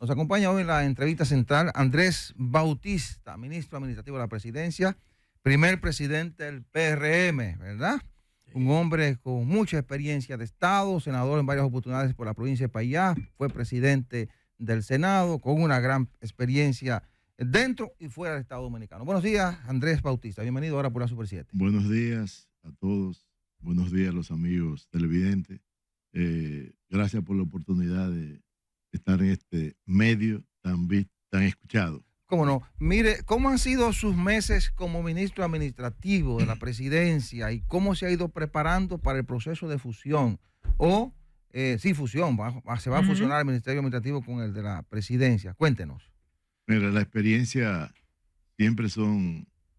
Nos acompaña hoy en la entrevista central Andrés Bautista, ministro administrativo de la presidencia, primer presidente del PRM, ¿verdad? Sí. Un hombre con mucha experiencia de Estado, senador en varias oportunidades por la provincia de Payá, fue presidente del Senado, con una gran experiencia dentro y fuera del Estado Dominicano. Buenos días, Andrés Bautista. Bienvenido ahora por la Super 7. Buenos días a todos. Buenos días a los amigos televidentes. Gracias por la oportunidad de estar en este medio tan escuchado. Cómo no. Mire, ¿cómo han sido sus meses como ministro administrativo de la presidencia y cómo se ha ido preparando para el proceso de fusión? Fusión. Se va a fusionar el Ministerio Administrativo con el de la presidencia. Cuéntenos. Mira, la experiencia siempre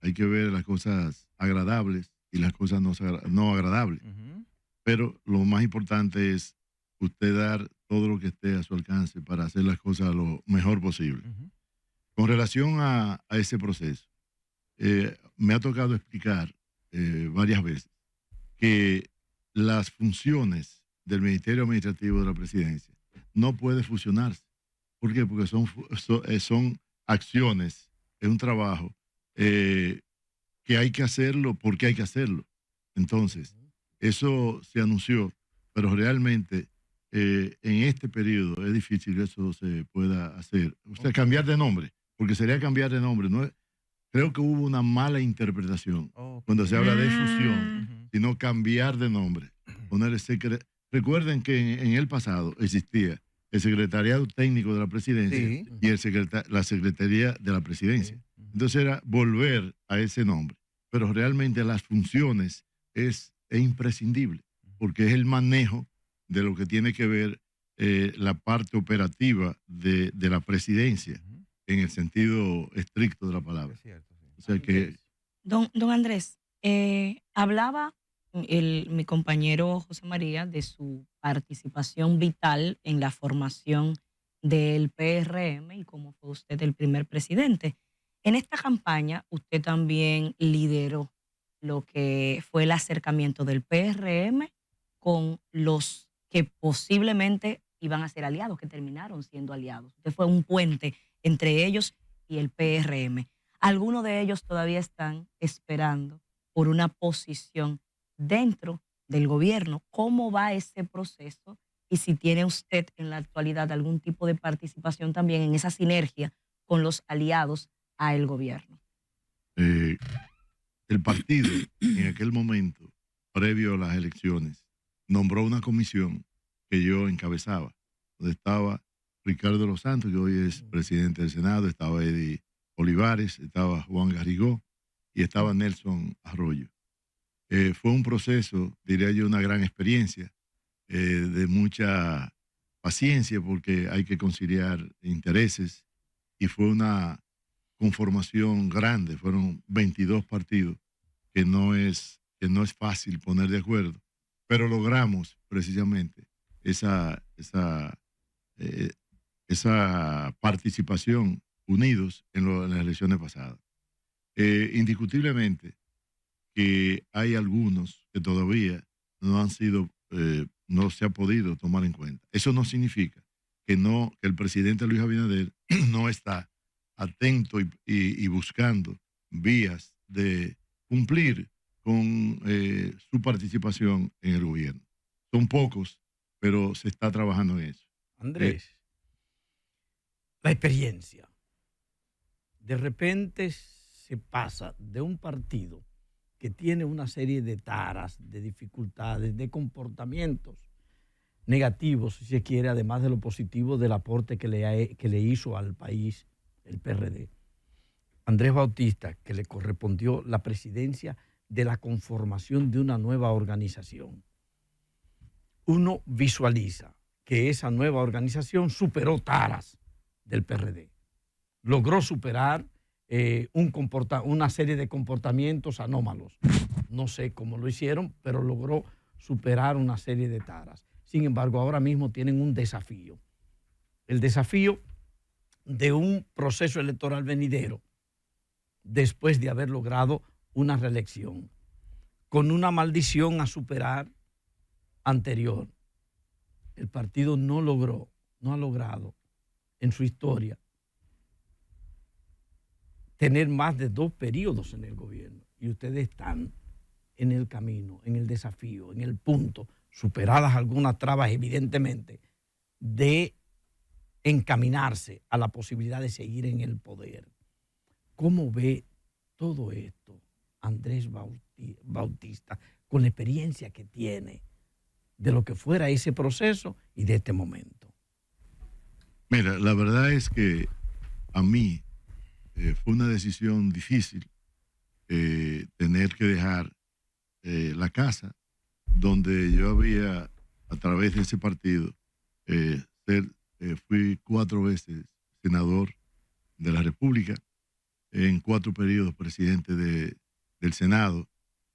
hay que ver las cosas agradables y las cosas no agradables. Pero lo más importante es usted dar todo lo que esté a su alcance para hacer las cosas lo mejor posible. Con relación a ese proceso, me ha tocado explicar varias veces que las funciones del Ministerio Administrativo de la Presidencia no puede fusionarse. ¿Por qué? Porque son acciones, es un trabajo que hay que hacerlo porque hay que hacerlo. Entonces, eso se anunció, pero realmente en este periodo es difícil que eso se pueda hacer. O sea, cambiar de nombre, porque sería cambiar de nombre. ¿No? Creo que hubo una mala interpretación cuando se habla de fusión, sino cambiar de nombre. Recuerden que en el pasado existía el Secretariado Técnico de la Presidencia y la Secretaría de la Presidencia. Entonces era volver a ese nombre. Pero realmente las funciones es imprescindible, porque es el manejo de lo que tiene que ver la parte operativa de la presidencia, en el sentido estricto de la palabra. O sea que... Don Andrés, hablaba mi compañero José María de su participación vital en la formación del PRM y cómo fue usted el primer presidente. En esta campaña usted también lideró lo que fue el acercamiento del PRM con los que posiblemente iban a ser aliados, que terminaron siendo aliados. Usted fue un puente entre ellos y el PRM. Algunos de ellos todavía están esperando por una posición dentro del gobierno. ¿Cómo va ese proceso? Y si tiene usted en la actualidad algún tipo de participación también en esa sinergia con los aliados a el gobierno. El partido, en aquel momento, previo a las elecciones, nombró una comisión que yo encabezaba, donde estaba Ricardo de los Santos, que hoy es presidente del Senado, estaba Eddie Olivares, estaba Juan Garrigó y estaba Nelson Arroyo. Fue un proceso, diría yo, una gran experiencia, de mucha paciencia, porque hay que conciliar intereses, y fue una conformación grande, fueron 22 partidos, que no es fácil poner de acuerdo, pero logramos precisamente esa participación unidos en las elecciones pasadas. Indiscutiblemente que hay algunos que todavía no se ha podido tomar en cuenta. Eso no significa que el presidente Luis Abinader no está atento y buscando vías de cumplir con su participación en el gobierno. Son pocos, pero se está trabajando en eso. Andrés, la experiencia. De repente se pasa de un partido que tiene una serie de taras, de dificultades, de comportamientos negativos, si se quiere, además de lo positivo del aporte que le hizo al país el PRD. Andrés Bautista, que le correspondió la presidencia de la conformación de una nueva organización. Uno visualiza que esa nueva organización superó taras del PRD. Logró superar una serie de comportamientos anómalos. No sé cómo lo hicieron, pero logró superar una serie de taras. Sin embargo, ahora mismo tienen un desafío. El desafío de un proceso electoral venidero después de haber logrado una reelección, con una maldición a superar anterior. El partido no ha logrado en su historia tener más de 2 periodos en el gobierno. Y ustedes están en el camino, en el desafío, en el punto, superadas algunas trabas evidentemente, de encaminarse a la posibilidad de seguir en el poder. ¿Cómo ve todo esto Andrés Bautista con la experiencia que tiene de lo que fuera ese proceso y de este momento? Mira, la verdad es que a mí fue una decisión difícil tener que dejar la casa donde yo había, a través de ese partido, fui 4 veces senador de la República, en 4 periodos presidente del Senado.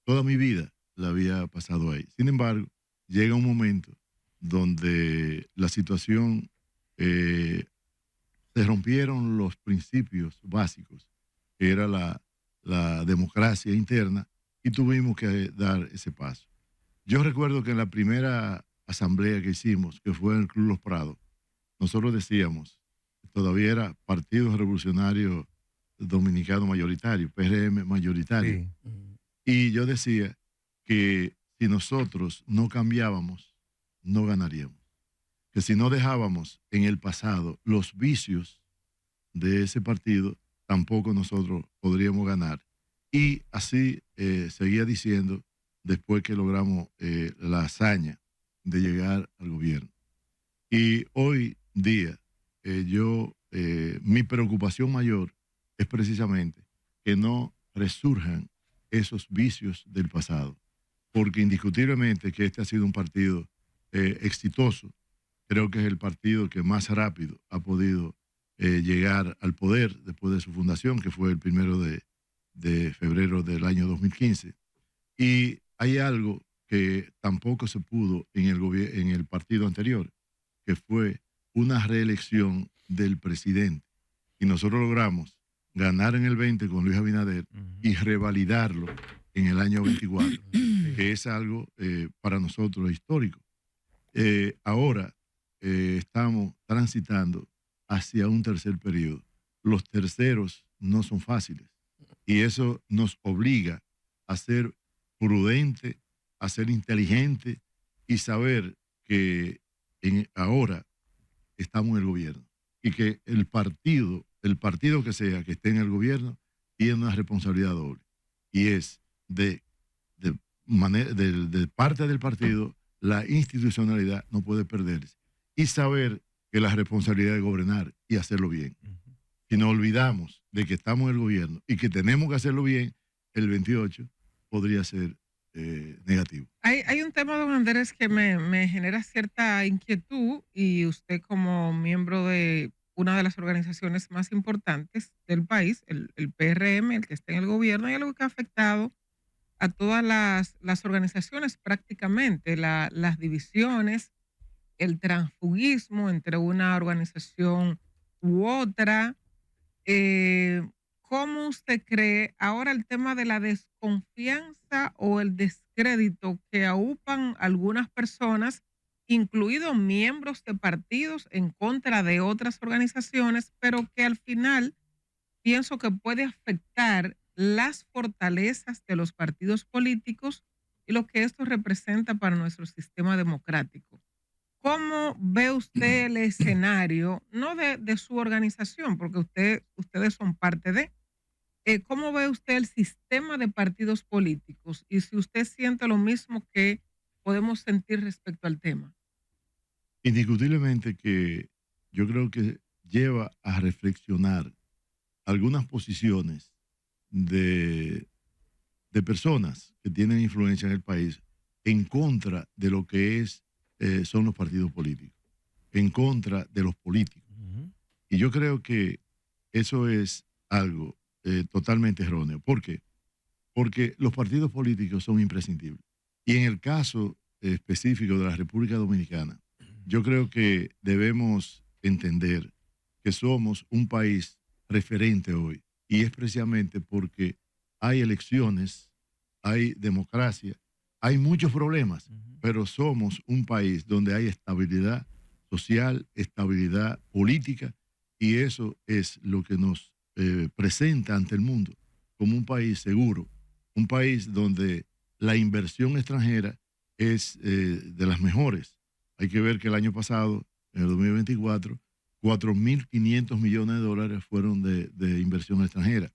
Toda mi vida la había pasado ahí. Sin embargo, llega un momento donde la situación, se rompieron los principios básicos, que era la democracia interna, y tuvimos que dar ese paso. Yo recuerdo que en la primera asamblea que hicimos, que fue en el Club Los Prados, nosotros decíamos, todavía era Partido Revolucionario Dominicano mayoritario, PRM mayoritario. Sí. Y yo decía que si nosotros no cambiábamos, no ganaríamos. Que si no dejábamos en el pasado los vicios de ese partido, tampoco nosotros podríamos ganar. Y así seguía diciendo después que logramos la hazaña de llegar al gobierno. Y hoy día mi preocupación mayor es precisamente que no resurjan esos vicios del pasado, porque indiscutiblemente que este ha sido un partido exitoso. Creo que es el partido que más rápido ha podido llegar al poder después de su fundación, que fue el 1 de febrero del año 2015. Y hay algo que tampoco se pudo en el partido anterior, que fue una reelección del presidente. Y nosotros logramos ganar en el 20 con Luis Abinader y revalidarlo en el año 24, que es algo para nosotros histórico. Ahora estamos transitando hacia un tercer periodo. Los terceros no son fáciles y eso nos obliga a ser prudente, a ser inteligente y saber que ahora estamos en el gobierno y que el partido que sea que esté en el gobierno tiene una responsabilidad doble y es de parte del partido. La institucionalidad no puede perderse y saber que la responsabilidad es gobernar y hacerlo bien. Si nos olvidamos de que estamos en el gobierno y que tenemos que hacerlo bien, el 28 podría ser negativo. Hay un tema, don Andrés, que me genera cierta inquietud y usted como miembro de una de las organizaciones más importantes del país, el PRM, el que está en el gobierno, hay algo que ha afectado a todas las organizaciones prácticamente, las divisiones, el transfugismo entre una organización u otra. ¿Cómo usted cree ahora el tema de la desconfianza o el descrédito que aupan algunas personas, incluidos miembros de partidos, en contra de otras organizaciones, pero que al final pienso que puede afectar las fortalezas de los partidos políticos y lo que esto representa para nuestro sistema democrático? ¿Cómo ve usted el escenario, no de su organización, porque ustedes son parte de, cómo ve usted el sistema de partidos políticos y si usted siente lo mismo que podemos sentir respecto al tema? Indiscutiblemente que yo creo que lleva a reflexionar algunas posiciones de personas que tienen influencia en el país en contra de lo que son los partidos políticos, en contra de los políticos. Y yo creo que eso es algo totalmente erróneo. ¿Por qué? Porque los partidos políticos son imprescindibles. Y en el caso específico de la República Dominicana, yo creo que debemos entender que somos un país referente hoy. Y es precisamente porque hay elecciones, hay democracia, hay muchos problemas, pero somos un país donde hay estabilidad social, estabilidad política Y eso es lo que nos presenta ante el mundo como un país seguro, un país donde la inversión extranjera es de las mejores. Hay que ver que el año pasado, en el 2024, 4.500 millones de dólares fueron de inversión extranjera,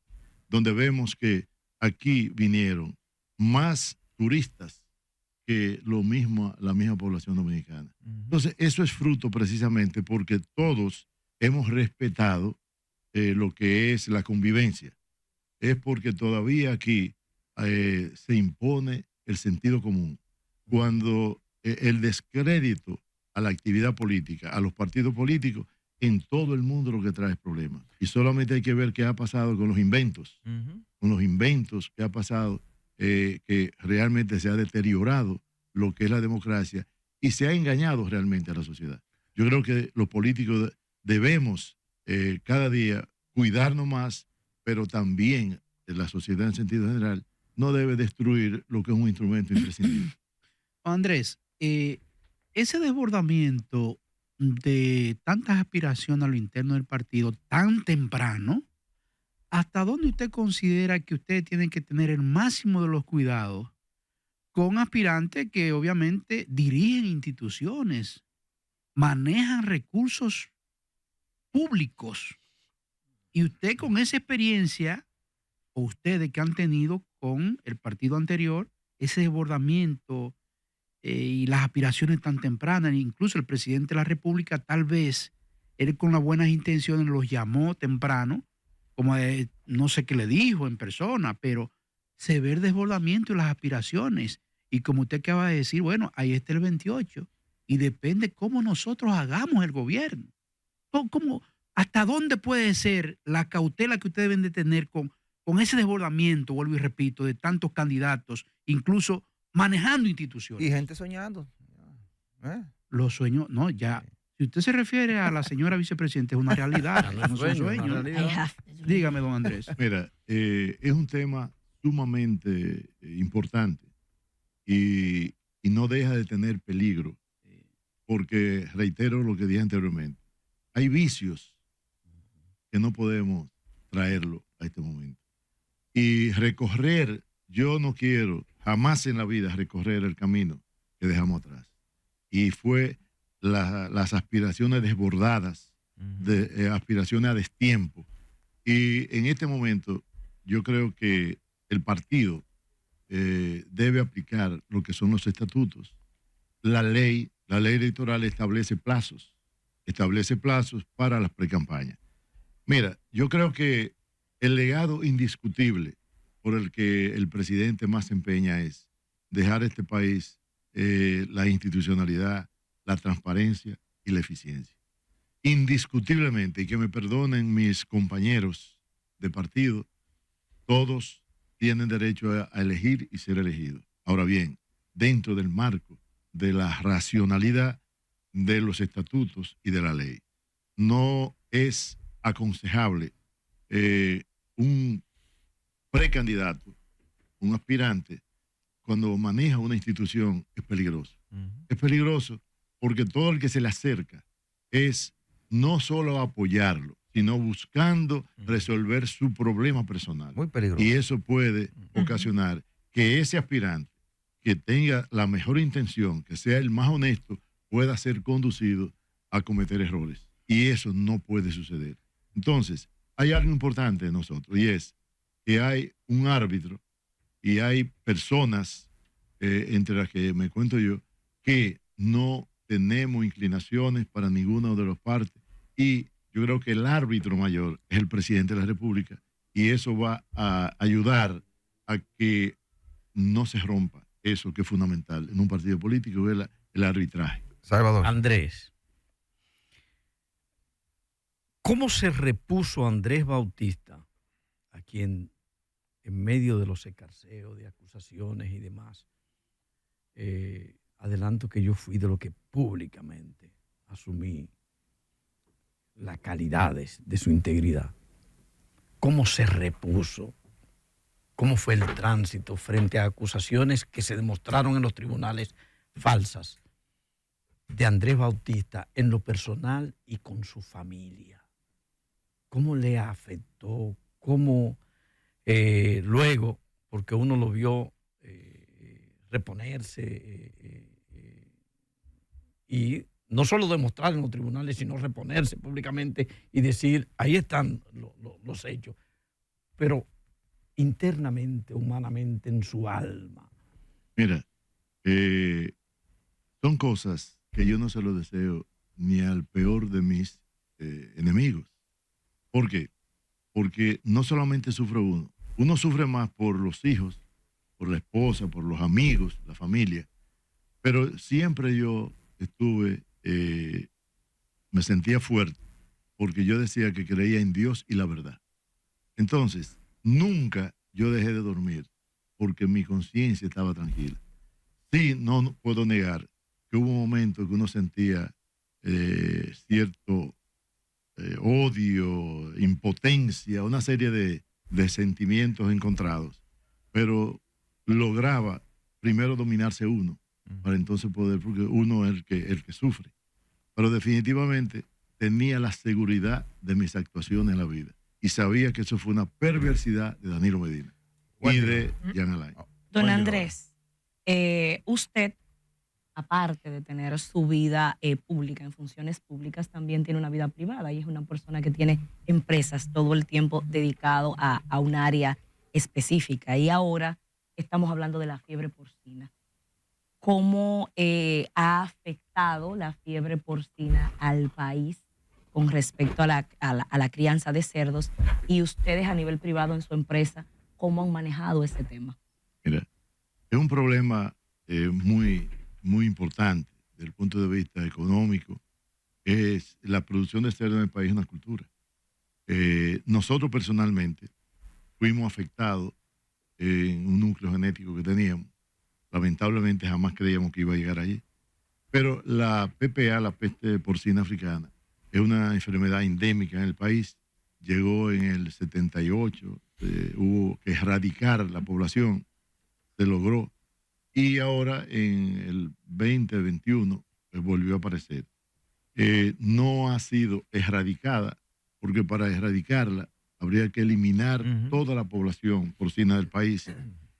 donde vemos que aquí vinieron más turistas que la misma población dominicana. Entonces, eso es fruto precisamente porque todos hemos respetado lo que es la convivencia. Es porque todavía aquí se impone el sentido común. Cuando el descrédito a la actividad política, a los partidos políticos, en todo el mundo lo que trae es problemas. Y solamente hay que ver qué ha pasado con los inventos, que ha pasado, que realmente se ha deteriorado lo que es la democracia y se ha engañado realmente a la sociedad. Yo creo que los políticos debemos cada día cuidarnos más, pero también la sociedad en sentido general no debe destruir lo que es un instrumento imprescindible. Andrés, ese desbordamiento de tantas aspiraciones a lo interno del partido tan temprano, ¿hasta dónde usted considera que ustedes tienen que tener el máximo de los cuidados con aspirantes que obviamente dirigen instituciones, manejan recursos públicos? Y usted con esa experiencia, o ustedes que han tenido con el partido anterior, ese desbordamiento y las aspiraciones tan tempranas, incluso el presidente de la República tal vez, él con las buenas intenciones los llamó temprano, como no sé qué le dijo en persona, pero se ve el desbordamiento y las aspiraciones. Y como usted acaba de decir, bueno, ahí está el 28 y depende cómo nosotros hagamos el gobierno. ¿Hasta dónde puede ser la cautela que ustedes deben de tener con ese desbordamiento, vuelvo y repito, de tantos candidatos, incluso manejando instituciones? Y gente soñando. Los sueños, no, ya. Si usted se refiere a la señora vicepresidenta, es una realidad, no son sueños. Dígame, don Andrés. Mira, es un tema sumamente importante y no deja de tener peligro, porque reitero lo que dije anteriormente, hay vicios que no podemos traerlo a este momento. Y yo no quiero jamás en la vida recorrer el camino que dejamos atrás. Y fue las aspiraciones desbordadas, aspiraciones a destiempo. Y en este momento yo creo que el partido debe aplicar lo que son los estatutos. La ley electoral establece plazos para las precampañas. Mira, yo creo que el legado indiscutible por el que el presidente más se empeña es dejar a este país la institucionalidad, la transparencia y la eficiencia. Indiscutiblemente, y que me perdonen mis compañeros de partido, todos tienen derecho a elegir y ser elegidos. Ahora bien, dentro del marco de la racionalidad de los estatutos y de la ley. No es aconsejable un precandidato, un aspirante, cuando maneja una institución, es peligroso. Es peligroso porque todo el que se le acerca es no solo apoyarlo, sino buscando resolver su problema personal. Muy peligroso. Y eso puede ocasionar que ese aspirante que tenga la mejor intención, que sea el más honesto, pueda ser conducido a cometer errores. Y eso no puede suceder. Entonces, hay algo importante en nosotros, y es que hay un árbitro y hay personas, entre las que me cuento yo, que no tenemos inclinaciones para ninguna de las partes. Y yo creo que el árbitro mayor es el presidente de la República, y eso va a ayudar a que no se rompa eso que es fundamental en un partido político, es el arbitraje. Salvador. Andrés, ¿cómo se repuso Andrés Bautista, a quien en medio de los escarceos, de acusaciones y demás, adelanto que yo fui de lo que públicamente asumí las calidades de su integridad? ¿Cómo se repuso? ¿Cómo fue el tránsito frente a acusaciones que se demostraron en los tribunales falsas de Andrés Bautista en lo personal y con su familia? ¿cómo le afectó? ¿Cómo luego, porque uno lo vio reponerse y no solo demostrar en los tribunales, sino reponerse públicamente y decir, ahí están los hechos, pero internamente, humanamente, en su alma? Mira, son cosas que yo no se lo deseo ni al peor de mis enemigos. ¿Por qué? Porque no solamente sufre uno sufre más por los hijos, por la esposa, por los amigos, la familia, pero siempre yo me sentía fuerte porque yo decía que creía en Dios y la verdad. Entonces, nunca yo dejé de dormir porque mi conciencia estaba tranquila. Sí, no puedo negar que hubo un momento que uno sentía cierto odio, impotencia, una serie de sentimientos encontrados, pero lograba primero dominarse uno, para entonces poder, porque uno es el que sufre. Pero definitivamente tenía la seguridad de mis actuaciones en la vida y sabía que eso fue una perversidad de Danilo Medina y de Jean Alain. Don Andrés, usted, aparte de tener su vida pública, en funciones públicas, también tiene una vida privada y es una persona que tiene empresas todo el tiempo dedicado a un área específica. Y ahora estamos hablando de la fiebre porcina. ¿Cómo ha afectado la fiebre porcina al país con respecto a la crianza de cerdos? Y ustedes a nivel privado en su empresa, ¿cómo han manejado ese tema? Mira, es un problema muy importante desde el punto de vista económico. Es la producción de cerdo en el país es una cultura. Nosotros personalmente fuimos afectados en un núcleo genético que teníamos. Lamentablemente jamás creíamos que iba a llegar allí. Pero la PPA, la peste porcina africana, es una enfermedad endémica en el país. Llegó en el 78, hubo que erradicar la población, se logró. Y ahora en el 2021 volvió a aparecer. No ha sido erradicada, porque para erradicarla habría que eliminar toda la población porcina del país.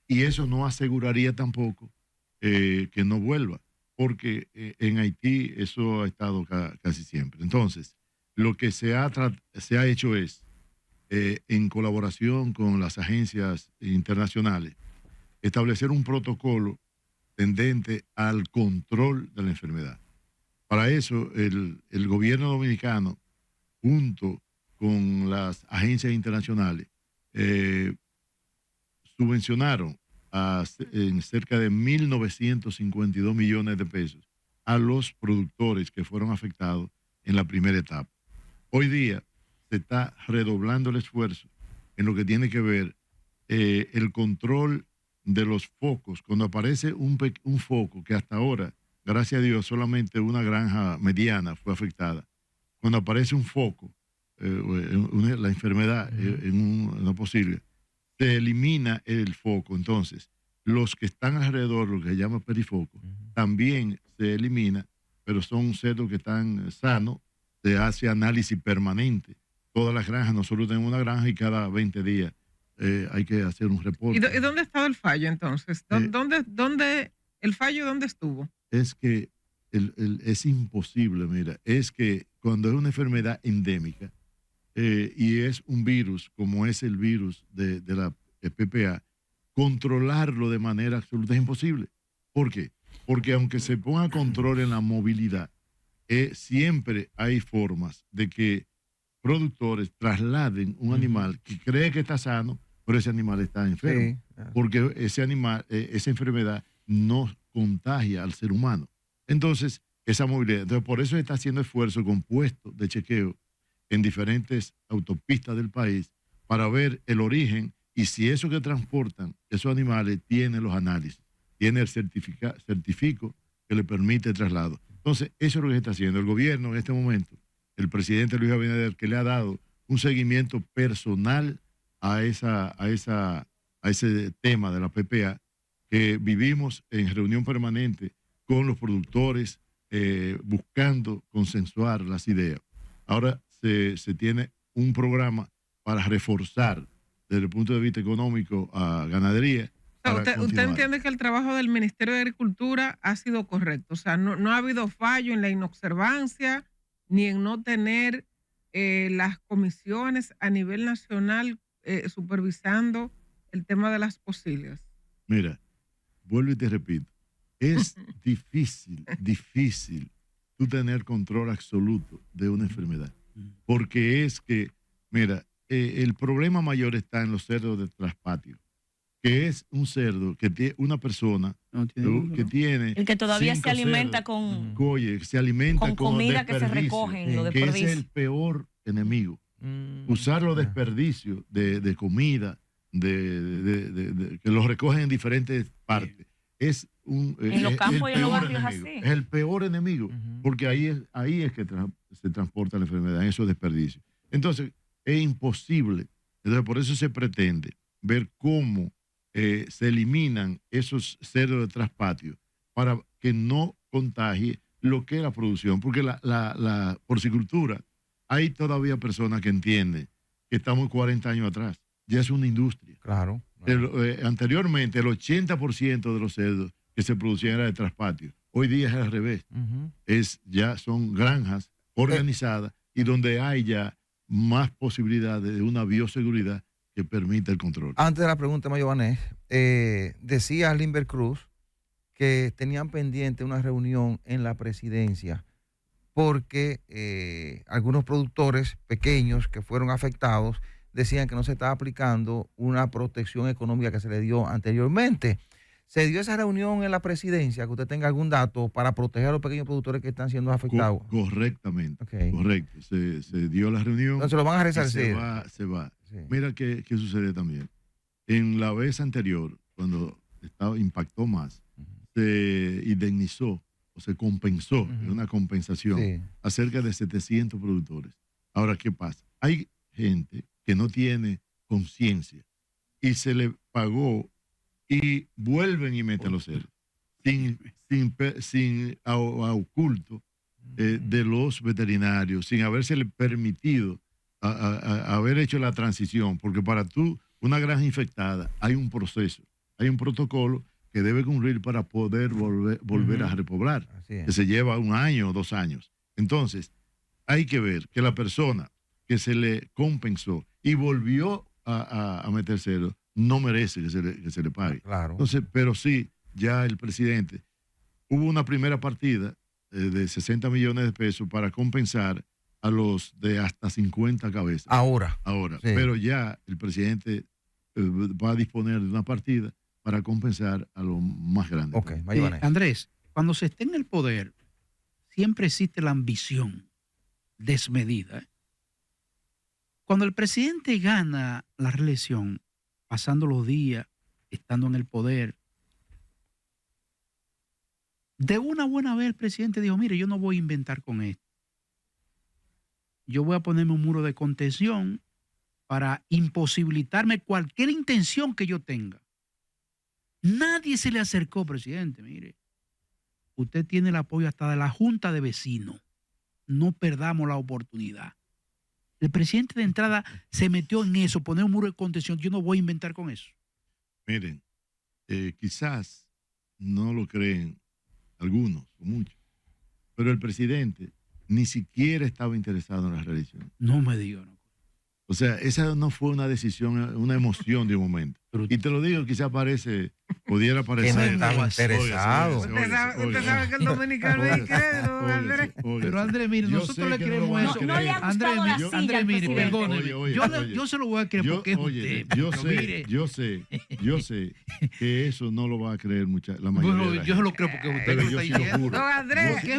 Y eso no aseguraría tampoco que no vuelva, porque en Haití eso ha estado casi siempre. Entonces, lo que se ha hecho es, en colaboración con las agencias internacionales, establecer un protocolo tendente al control de la enfermedad. Para eso, el gobierno dominicano, junto con las agencias internacionales, subvencionaron en cerca de 1.952 millones de pesos a los productores que fueron afectados en la primera etapa. Hoy día se está redoblando el esfuerzo en lo que tiene que ver el control de los focos. Cuando aparece un foco que hasta ahora, gracias a Dios, solamente una granja mediana fue afectada. Cuando aparece un foco, la enfermedad en una posible, se elimina el foco. Entonces, los que están alrededor, lo que se llama perifoco, también se elimina, pero son cerdos que están sanos, se hace análisis permanente. Todas las granjas, nosotros tenemos una granja y cada 20 días hay que hacer un reporte. ¿Y dónde ha estado el fallo entonces? ¿El fallo dónde estuvo? Es que es imposible, mira, es que cuando es una enfermedad endémica, y es un virus, como es el virus de la PPA, controlarlo de manera absoluta es imposible. ¿Por qué? Porque aunque se ponga control en la movilidad, siempre hay formas de que productores trasladen un animal que cree que está sano, pero ese animal está enfermo. Sí. Porque ese animal, esa enfermedad no contagia al ser humano. Entonces, esa movilidad. Entonces, por eso se está haciendo esfuerzo con puestos de chequeo en diferentes autopistas del país para ver el origen y si eso que transportan esos animales tiene los análisis, tiene el certifico que le permite el traslado. Entonces, eso es lo que se está haciendo. El gobierno en este momento, el presidente Luis Abinader, que le ha dado un seguimiento personal a ese tema de la PPA, que vivimos en reunión permanente con los productores, buscando consensuar las ideas. Ahora se tiene un programa para reforzar desde el punto de vista económico a ganadería. Usted entiende que el trabajo del Ministerio de Agricultura ha sido correcto, o sea, no ha habido fallo en la inobservancia ni en no tener las comisiones a nivel nacional supervisando el tema de las posilgas. Mira, vuelvo y te repito, es difícil tú tener control absoluto de una enfermedad, porque es que, mira, el problema mayor está en los cerdos de traspatio, que es un cerdo que tiene una persona que tiene el que todavía se alimenta cerdos, se alimenta con comida que se recoge en lo que ese es el peor enemigo. Usar los desperdicios de comida que los recogen en diferentes partes es en los campos y en los barrios así. Es el peor enemigo, porque ahí es que se transporta la enfermedad, en esos desperdicios. Entonces es imposible. Entonces por eso se pretende ver cómo se eliminan esos cerdos de traspatio para que no contagie lo que es la producción, porque la porcicultura, hay todavía personas que entienden que estamos 40 años atrás, ya es una industria. Claro. Anteriormente el 80% de los cerdos que se producían era de traspatio, hoy día es al revés, ya son granjas organizadas y donde hay ya más posibilidades de una bioseguridad que permite el control. Antes de la pregunta, Mayo Vanés, decía Limber Cruz que tenían pendiente una reunión en la presidencia porque algunos productores pequeños que fueron afectados decían que no se estaba aplicando una protección económica que se le dio anteriormente. ¿Se dio esa reunión en la presidencia, que usted tenga algún dato para proteger a los pequeños productores que están siendo afectados? Correctamente, okay. Correcto. Se dio la reunión. Entonces lo van a resarcir. Se va. Sí. Mira qué sucede también. En la vez anterior, cuando impactó más, se indemnizó o se compensó, una compensación, a cerca de 700 productores. Ahora, ¿qué pasa? Hay gente que no tiene conciencia y se le pagó y vuelven y meten los cerdos sin a oculto de los veterinarios, sin habérsele permitido haber hecho la transición, porque para tú, una granja infectada, hay un proceso, hay un protocolo que debe cumplir para poder volver a repoblar, que se lleva 1 año o 2 años. Entonces, hay que ver que la persona que se le compensó y volvió a meter cerdo, no merece que se le pague. Claro. Entonces, pero sí, ya el presidente, hubo una primera partida de 60 millones de pesos para compensar a los de hasta 50 cabezas. Ahora. Sí. Pero ya el presidente va a disponer de una partida para compensar a los más grandes. Okay, Andrés, cuando se esté en el poder, siempre existe la ambición desmedida. Cuando el presidente gana la reelección, pasando los días, estando en el poder, de una buena vez el presidente dijo, mire, yo no voy a inventar con esto. Yo voy a ponerme un muro de contención para imposibilitarme cualquier intención que yo tenga. Nadie se le acercó, presidente, mire, usted tiene el apoyo hasta de la Junta de Vecinos. No perdamos la oportunidad. El presidente de entrada se metió en eso, poner un muro de contención. Yo no voy a inventar con eso. Miren, quizás no lo creen algunos o muchos, pero el presidente ni siquiera estaba interesado en la reelección. No me digan. O sea, esa no fue una decisión, una emoción de un momento. Y te lo digo, quizás pudiera parecer. Que no estaba interesado. Usted sabe que el dominicano es incrédulo, Pero Andrés, mire, nosotros le creemos eso. No le ha gustado la silla Andrés, mire, perdóneme. Oye, yo se lo voy a creer porque es usted. Yo sé que eso no lo va a creer la mayoría. Bueno, yo se lo creo porque es usted pero que lo yo está sí lo juro. Don Andrés, porque es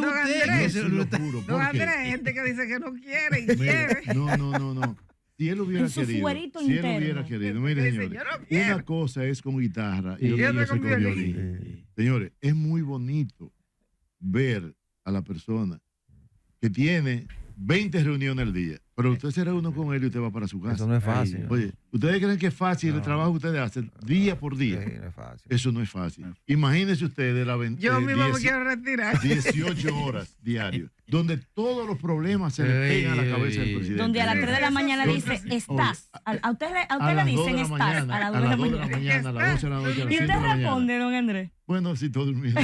usted. Don Andrés, hay gente que dice que no quiere y quiere. No. Si él hubiera querido, mire, señores, una cosa es con guitarra y otra cosa es con violín. Señores, es muy bonito ver a la persona que tiene 20 reuniones al día Pero usted se reúne con él y usted va para su casa. Eso no es fácil. Ay, Oye, ¿ustedes creen que es fácil el No. trabajo que ustedes hacen día por día? Sí, no es fácil. Eso no es fácil. Imagínense ustedes Yo mismo me quiero retirar. 18 horas diarias, donde todos los problemas se le pegan a la cabeza del presidente. Donde a las 3 de la mañana Donde- dice, estás. A usted le las dicen 2 de la estás mañana, a las 2 a de la las 2 de la mañana. mañana, a las 12 de la noche, a las Y 7 de usted la mañana. responde, don Andrés. Bueno, sí, estoy durmiendo.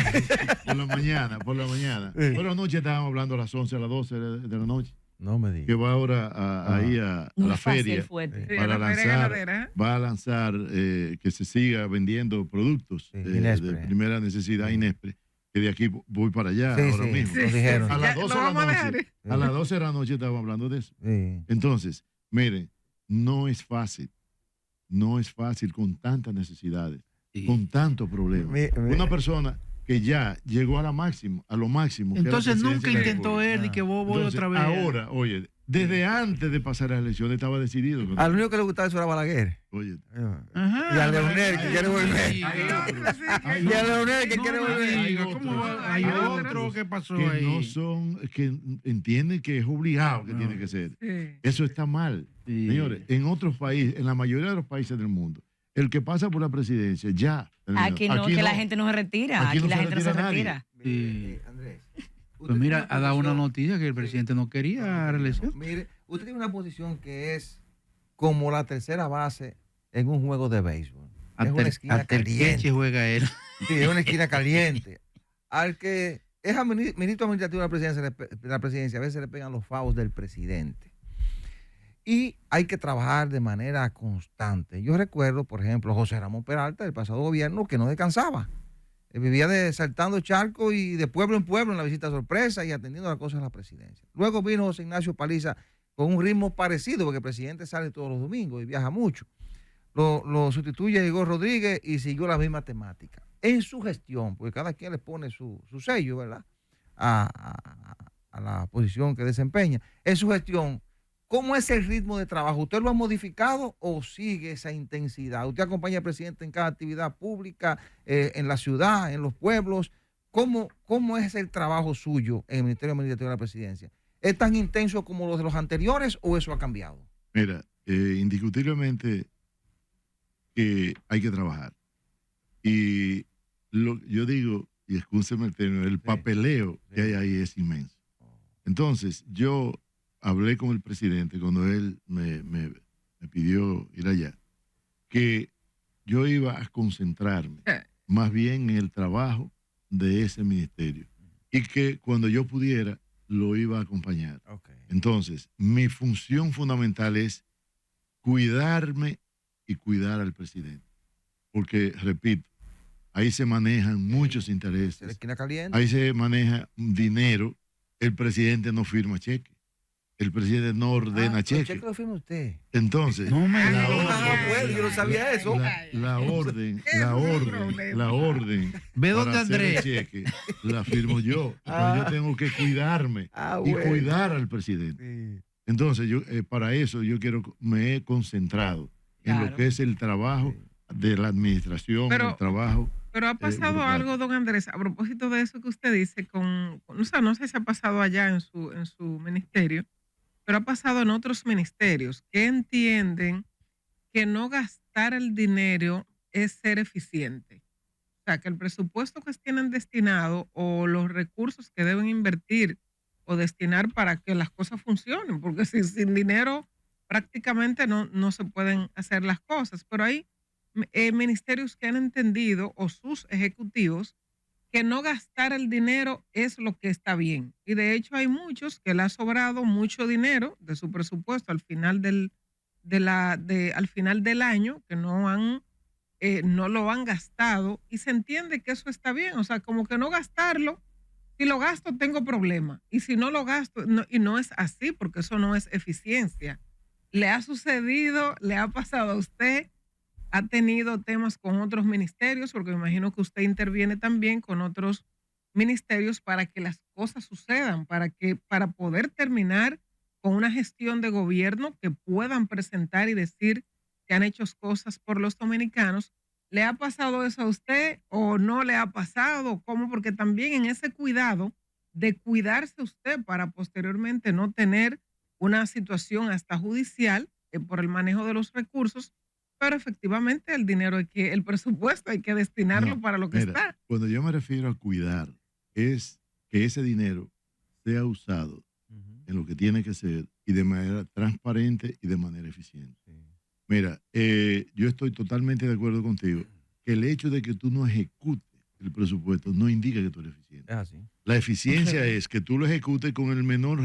Por la mañana. Sí. Por la noche estábamos hablando a las 11, a las 12 de la noche. No me Que digas. va ahora ahí a No la es fácil, feria. fuerte. Sí, para a la feria lanzar, ganadera. va a lanzar que se siga vendiendo productos Sí, de Inespre. primera necesidad Inespre, que de aquí voy para allá Sí, ahora sí, mismo. nos dijeron. A las Ya, 12 lo de la vamos a dejar. noche, a las 12 de la noche estábamos hablando de eso. Sí. Entonces, miren, no es fácil con tantas necesidades, Sí. con tantos problemas. Una persona que ya llegó a lo máximo. que es la Entonces presidencia nunca de la intentó República. él y que voy Entonces, otra vez. ahora, oye, desde antes de pasar las elecciones estaba decidido. Al único que le gustaba eso era Balaguer. Oye, Ajá. Y a Leonel, que quiere volver. Ay, hay Y a Leonel, que no quiere me volver. diga, ¿cómo va? Hay otro que pasó que ahí. no son, que entienden que es obligado que No. tiene que ser. Sí. Eso está mal. Sí. Señores, en otros países, en la mayoría de los países del mundo, el que pasa por la presidencia ya. terminó. Aquí no, que la gente no se retira. Aquí Aquí no la se gente no se retira nadie. retira. Sí. Andrés. Pues mira, ha dado una noticia que el presidente no quería reelección. Mire, usted tiene una posición que es como la tercera base en un juego de béisbol. Es una esquina Hasta el caliente. queche juega él. Sí, es una esquina caliente. Al que es ministro administrativo de la presidencia, a veces le pegan los favos del presidente. Y hay que trabajar de manera constante. Yo recuerdo, por ejemplo, José Ramón Peralta del pasado gobierno que no descansaba. Vivía saltando charco y de pueblo en pueblo en la visita sorpresa y atendiendo las cosas de la presidencia. Luego vino José Ignacio Paliza con un ritmo parecido, porque el presidente sale todos los domingos y viaja mucho. Lo sustituye Igor Rodríguez y siguió la misma temática. En su gestión, porque cada quien le pone su sello, ¿verdad? A la posición que desempeña. En su gestión, ¿cómo es el ritmo de trabajo? ¿Usted lo ha modificado o sigue esa intensidad? ¿Usted acompaña al presidente en cada actividad pública, en la ciudad, en los pueblos? ¿Cómo es el trabajo suyo en el Ministerio Administrativo de la Presidencia? ¿Es tan intenso como los de los anteriores o eso ha cambiado? Mira, indiscutiblemente que hay que trabajar. Y yo digo, y excúseme el término, el papeleo que hay ahí es inmenso. Entonces, yo hablé con el presidente cuando él me pidió ir allá, que yo iba a concentrarme más bien en el trabajo de ese ministerio y que cuando yo pudiera lo iba a acompañar. Okay. Entonces, mi función fundamental es cuidarme y cuidar al presidente. Porque, repito, ahí se manejan muchos La intereses, esquina caliente. ahí se maneja dinero, el presidente no firma cheque, el presidente no ordena El cheque. cheque lo firma usted. Entonces, No me la diga. Bueno, yo no sabía eso. la orden, Ve para dónde hacer el Andrés. cheque, la firmo yo. Entonces, yo tengo que cuidarme y Bueno. cuidar al presidente. Sí. Entonces, yo para eso me he concentrado en lo Claro. que es el trabajo de la administración, Pero- el trabajo. Pero ha pasado brutal. algo, don Andrés, a propósito de eso que usted dice, o sea, no sé si ha pasado allá en su ministerio, pero ha pasado en otros ministerios que entienden que no gastar el dinero es ser eficiente. O sea, que el presupuesto que tienen destinado o los recursos que deben invertir o destinar para que las cosas funcionen, porque sin dinero prácticamente no se pueden hacer las cosas. Pero hay ministerios que han entendido, o sus ejecutivos, que no gastar el dinero es lo que está bien. Y de hecho hay muchos que le ha sobrado mucho dinero de su presupuesto al final al final del año, que no lo han gastado, y se entiende que eso está bien. O sea, como que no gastarlo, si lo gasto tengo problema, y si no lo gasto, y no es así, porque eso no es eficiencia. ¿Le ha sucedido, le ha pasado a usted? ¿Ha tenido temas con otros ministerios? Porque me imagino que usted interviene también con otros ministerios para que las cosas sucedan, para poder terminar con una gestión de gobierno que puedan presentar y decir que han hecho cosas por los dominicanos. ¿Le ha pasado eso a usted o no le ha pasado? ¿Cómo? Porque también en ese cuidado de cuidarse usted para posteriormente no tener una situación hasta judicial por el manejo de los recursos, pero efectivamente el dinero el presupuesto hay que destinarlo No, para lo que mira, está. cuando yo me refiero a cuidar, es que ese dinero sea usado en lo que tiene que ser y de manera transparente y de manera eficiente. Mira, yo estoy totalmente de acuerdo contigo que el hecho de que tú no ejecutes el presupuesto no indica que tú eres eficiente. Es así. La eficiencia es que tú lo ejecutes con el menor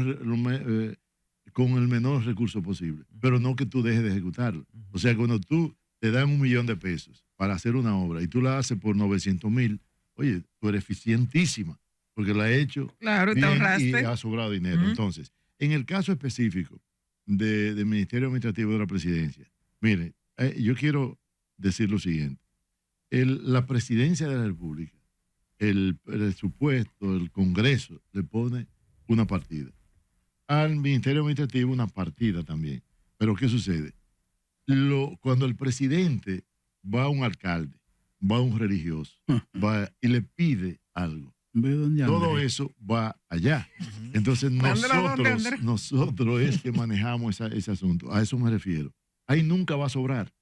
recurso posible, pero no que tú dejes de ejecutarlo. O sea, cuando tú te dan $1.000.000 para hacer una obra y tú la haces por 900,000, oye, tú eres eficientísima porque la has hecho Claro, y te bien ahorraste. y has sobrado dinero. Entonces, en el caso específico del Ministerio Administrativo de la Presidencia, mire, yo quiero decir lo siguiente. La Presidencia de la República, el presupuesto, el Congreso, le pone una partida. Al Ministerio Administrativo una partida también. Pero ¿qué sucede? Cuando el presidente va a un alcalde, va a un religioso, va y le pide algo, todo eso va allá. Entonces nosotros es que manejamos ese asunto. A eso me refiero. Ahí nunca va a sobrar,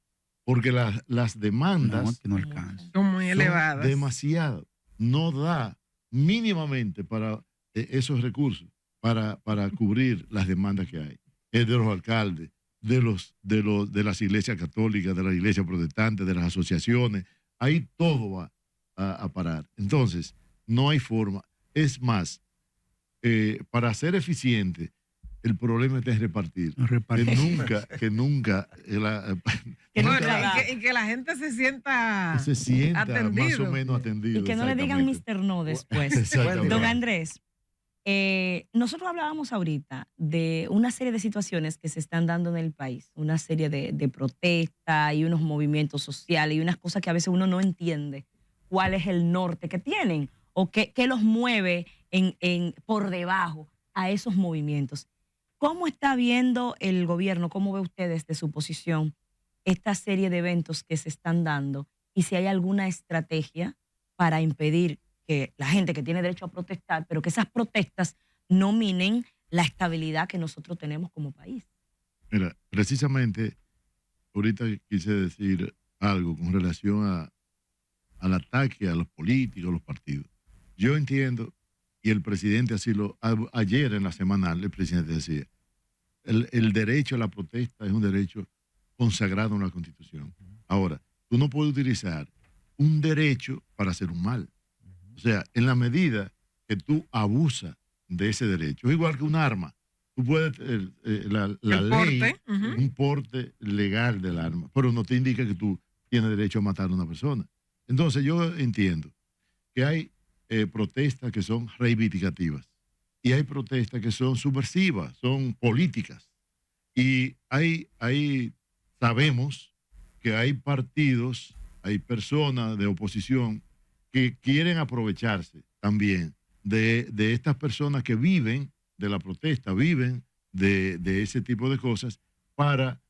porque las demandas no alcanza. Son muy elevadas. Demasiado. No da mínimamente para esos recursos para cubrir las demandas que hay. Es de los alcaldes, de las iglesias católicas, de las iglesias protestantes, de las asociaciones. Ahí todo va a parar. Entonces, no hay forma. Es más, para ser eficiente, el problema es repartir. Que nunca y que la gente se sienta más o menos atendido. Y que no le digan Mr. No después. Don Andrés, nosotros hablábamos ahorita de una serie de situaciones que se están dando en el país, una serie de protestas y unos movimientos sociales y unas cosas que a veces uno no entiende cuál es el norte que tienen o qué los mueve por debajo a esos movimientos. ¿Cómo está viendo el gobierno, cómo ve usted desde su posición esta serie de eventos que se están dando y si hay alguna estrategia para impedir que la gente que tiene derecho a protestar, pero que esas protestas no minen la estabilidad que nosotros tenemos como país? Mira, precisamente ahorita quise decir algo con relación al ataque a los políticos, a los partidos. Yo entiendo, y el presidente ayer en la semanal, el presidente decía, el derecho a la protesta es un derecho consagrado en la Constitución. Ahora, tú no puedes utilizar un derecho para hacer un mal. O sea, en la medida que tú abusas de ese derecho, es igual que un arma. Tú puedes, la ley, un porte legal del arma, pero no te indica que tú tienes derecho a matar a una persona. Entonces yo entiendo que hay protestas que son reivindicativas y hay protestas que son subversivas, son políticas. Y sabemos que hay partidos, hay personas de oposición que quieren aprovecharse también de estas personas que viven de la protesta, viven de ese tipo de cosas para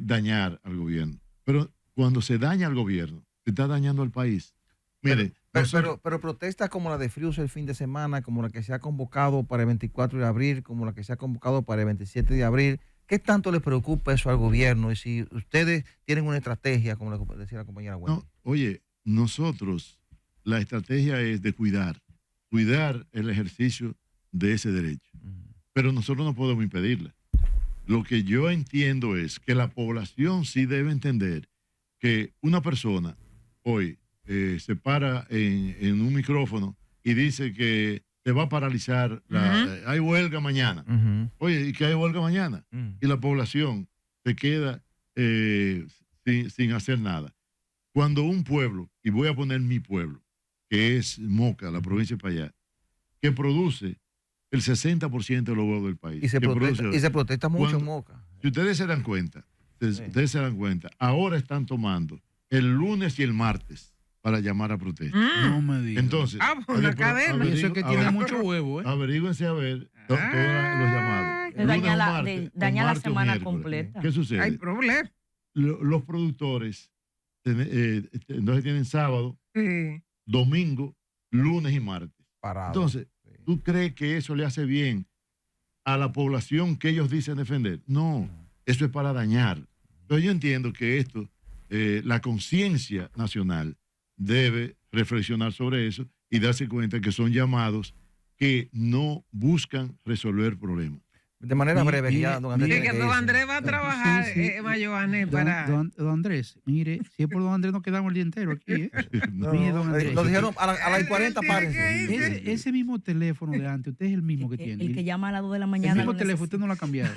dañar al gobierno. Pero cuando se daña al gobierno, se está dañando al país. Mire, pero protestas como la de Frius el fin de semana, como la que se ha convocado para el 24 de abril, como la que se ha convocado para el 27 de abril, ¿qué tanto le preocupa eso al gobierno? Y si ustedes tienen una estrategia, como decía la compañera Wendy. No, oye, nosotros, la estrategia es de cuidar el ejercicio de ese derecho. Pero nosotros no podemos impedirla. Lo que yo entiendo es que la población sí debe entender que una persona hoy se para en un micrófono y dice que te va a paralizar, hay huelga mañana. Oye, ¿y qué hay huelga mañana? Y la población se queda sin hacer nada. Cuando un pueblo, y voy a poner mi pueblo, que es Moca, la provincia de Payá, que produce el 60% de los huevos del país. Y se protesta mucho en Moca. Si ustedes se dan cuenta, ahora están tomando el lunes y el martes para llamar a protesta. No me digas. Entonces, una cadena. Y eso es que tiene mucho huevo, ¿eh? Averígüense a ver todos los llamados. Daña la semana completa. ¿Qué sucede? Hay problema. Los productores entonces tienen sábado, domingo, lunes y martes. Parado. Entonces, ¿tú crees que eso le hace bien a la población que ellos dicen defender. No, eso es para dañar. Entonces yo entiendo que esto, la conciencia nacional debe reflexionar sobre eso y darse cuenta que son llamados que no buscan resolver problemas. De manera breve, ya don Andrés. Que don Andrés va a trabajar, Mayoane, para... Don Andrés, mire, si es por don Andrés nos quedamos el día entero aquí, ¿eh? No, Mire, don Andrés. Lo dijeron a las 40 párense. Ese mismo teléfono de antes, usted es el mismo que tiene. El que llama a las 2 de la El mañana. mismo lo teléfono, usted necesita. no lo ha cambiado.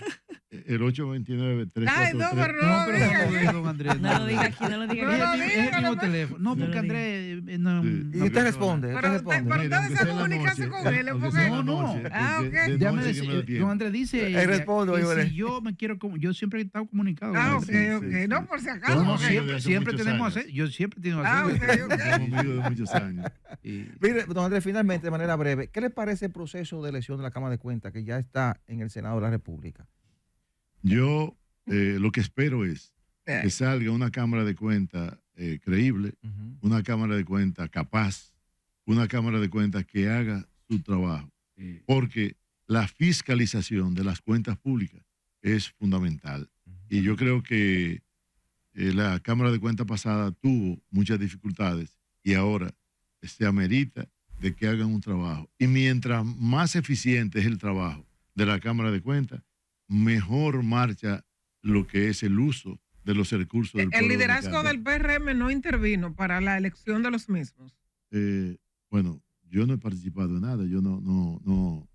El 829-343. Ay, no, pero No, pero no lo diga, don Andrés. No lo diga aquí, no lo diga aquí. Es el mismo teléfono. No, porque Andrés... no, Sí. Y usted responde, Pero usted desea comunicarse con él, porque... No. Ah, ok. Déjame decir, don Andrés dice Él responde, que oye, si yo me quiero, yo siempre he estado comunicado. Ah, con ok, Andrés. ok. No, por si Pero acaso. no, Somos amigos de hace siempre muchos tenemos años. yo siempre tengo Ah, hacer. ok, ok. Somos amigos de muchos años. Mire, don Andrés, finalmente, de manera breve, ¿qué le parece el proceso de elección de la Cámara de Cuentas que ya está en el Senado de la República? Yo lo que espero es que salga una Cámara de Cuentas creíble, una Cámara de Cuentas capaz, una Cámara de Cuentas que haga su trabajo. Porque la fiscalización de las cuentas públicas es fundamental. Y yo creo que la Cámara de Cuentas pasada tuvo muchas dificultades y ahora se amerita de que hagan un trabajo. Y mientras más eficiente es el trabajo de la Cámara de Cuentas, mejor marcha lo que es el uso de los recursos del pueblo El liderazgo dominicano. del PRM no intervino para la elección de los mismos. Bueno, yo no he participado en nada, yo no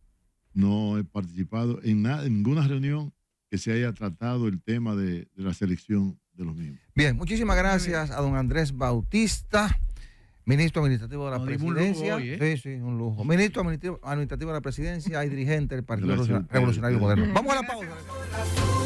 he participado en nada, en ninguna reunión que se haya tratado el tema de la selección de los mismos. Bien, muchísimas gracias a don Andrés Bautista, ministro administrativo de la Nos dimos un lujo presidencia. hoy, ¿eh? Sí, un lujo. Ministro administrativo de la presidencia y dirigente del Partido Gracias a ustedes. Revolucionario Moderno. Vamos a la pausa.